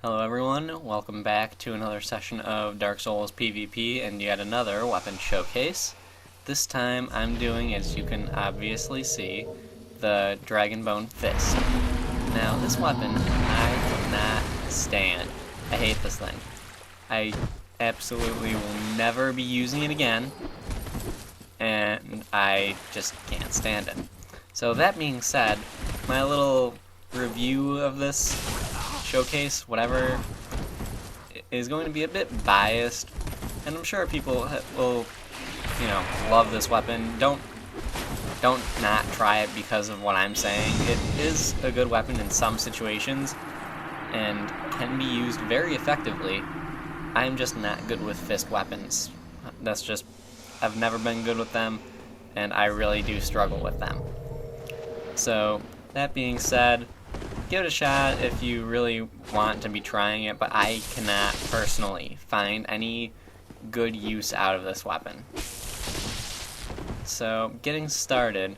Hello everyone, welcome back to another session of Dark Souls PvP and yet another weapon showcase. This time I'm doing, as you can obviously see, the Dragonbone Fist. Now this weapon I cannot stand. I hate this thing. I absolutely will never be using it again, and I just can't stand it. So that being said, my little review of this showcase, whatever, is going to be a bit biased, and I'm sure people will, love this weapon. Don't not try it because of what I'm saying. It is a good weapon in some situations, and can be used very effectively. I'm just not good with fist weapons. I've never been good with them, and I really do struggle with them. So, that being said, give it a shot if you really want to be trying it, but I cannot personally find any good use out of this weapon. So, getting started,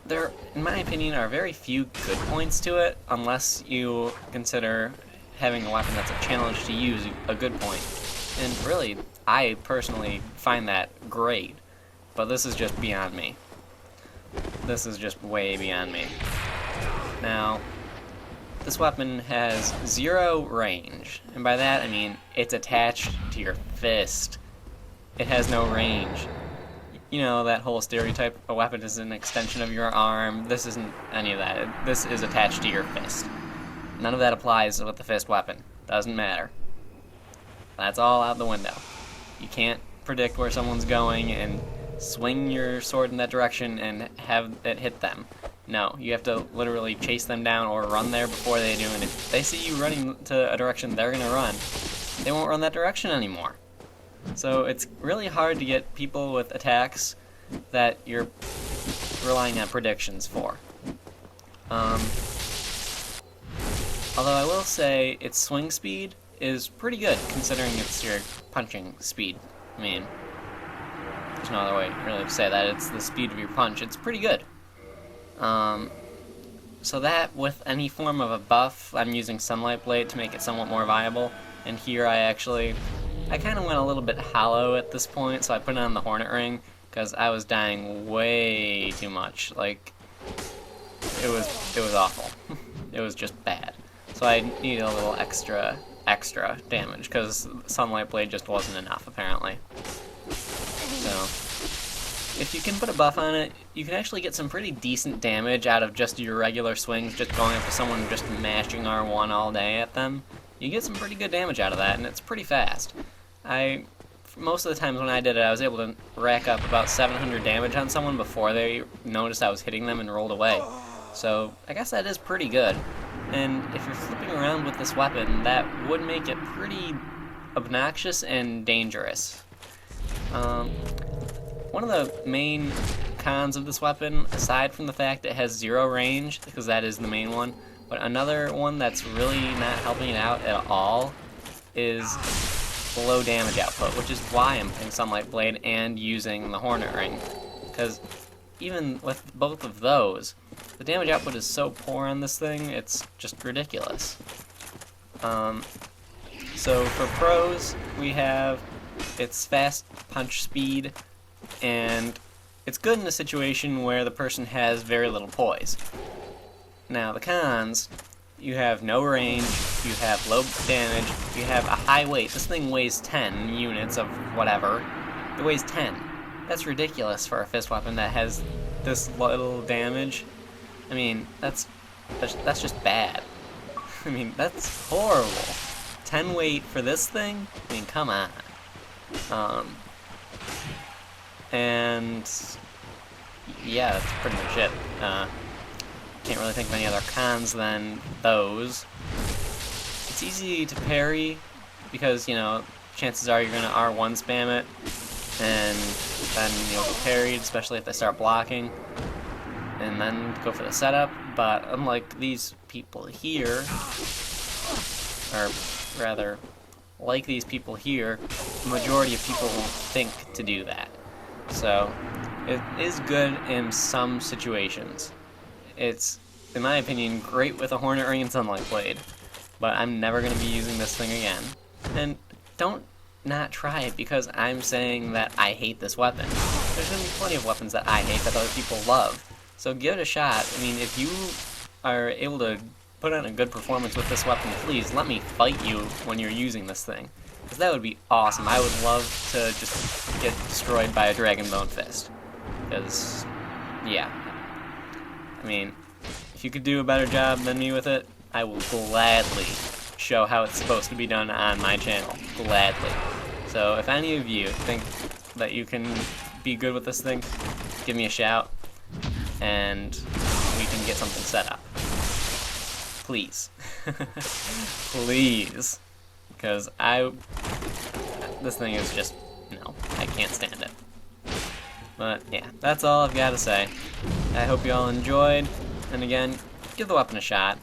there, in my opinion, are very few good points to it, unless you consider having a weapon that's a challenge to use a good point. And really, I personally find that great, but this is just beyond me. This is just way beyond me. Now, this weapon has 0 range, and by that I mean it's attached to your fist. It has no range. You know, that whole stereotype, a weapon is an extension of your arm. This isn't any of that. This is attached to your fist. None of that applies with the fist weapon. Doesn't matter. That's all out the window. You can't predict where someone's going and swing your sword in that direction and have it hit them. No, you have to literally chase them down or run there before they do, and if they see you running to a direction they're going to run, they won't run that direction anymore. So it's really hard to get people with attacks that you're relying on predictions for. Although I will say its swing speed is pretty good considering it's your punching speed. I mean, there's no other way really to say that. It's the speed of your punch. It's pretty good. So that, with any form of a buff, I'm using Sunlight Blade to make it somewhat more viable. And here I kind of went a little bit hollow at this point, so I put on the Hornet Ring, because I was dying way too much. Like, it was awful. It was just bad. So I needed a little extra damage, because Sunlight Blade just wasn't enough, apparently. So, if you can put a buff on it, you can actually get some pretty decent damage out of just your regular swings, just going up to someone and just mashing R1 all day at them. You get some pretty good damage out of that, and it's pretty fast. Most of the times when I did it, I was able to rack up about 700 damage on someone before they noticed I was hitting them and rolled away. So, I guess that is pretty good. And if you're flipping around with this weapon, that would make it pretty obnoxious and dangerous. One of the main cons of this weapon, aside from the fact it has 0 range, because that is the main one, but another one that's really not helping it out at all is the low damage output, which is why I'm putting Sunlight Blade and using the Hornet Ring. Because even with both of those, the damage output is so poor on this thing, it's just ridiculous. So for pros, we have its fast punch speed, and it's good in a situation where the person has very little poise. Now the cons, you have no range, you have low damage, you have a high weight. This thing weighs 10 units of whatever. It weighs 10. That's ridiculous for a fist weapon that has this little damage. I mean, that's just bad. I mean, that's horrible. 10 weight for this thing? I mean, come on. And yeah, that's pretty much it. Can't really think of any other cons than those. It's easy to parry because, chances are you're going to R1 spam it, and then you'll get parried, especially if they start blocking, and then go for the setup. But unlike these people here, or rather, like these people here, the majority of people won't think to do that. So, it is good in some situations. It's, in my opinion, great with a Hornet Ring and Sunlight Blade. but I'm never going to be using this thing again. And don't not try it because I'm saying that I hate this weapon. There's going to be plenty of weapons that I hate that other people love. So give it a shot. I mean, if you are able to put on a good performance with this weapon, please let me fight you when you're using this thing. Because that would be awesome. I would love to just get destroyed by a Dragonbone fist. Because, yeah. I mean, if you could do a better job than me with it, I will gladly show how it's supposed to be done on my channel. Gladly. So if any of you think that you can be good with this thing, give me a shout, and we can get something set up. Please. Please. Because this thing is just, no, I can't stand it. But yeah, that's all I've got to say. I hope you all enjoyed, and again, give the weapon a shot.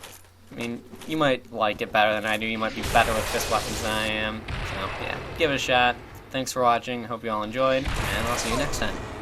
I mean, you might like it better than I do, you might be better with fist weapons than I am, so yeah, give it a shot. Thanks for watching, hope you all enjoyed, and I'll see you next time.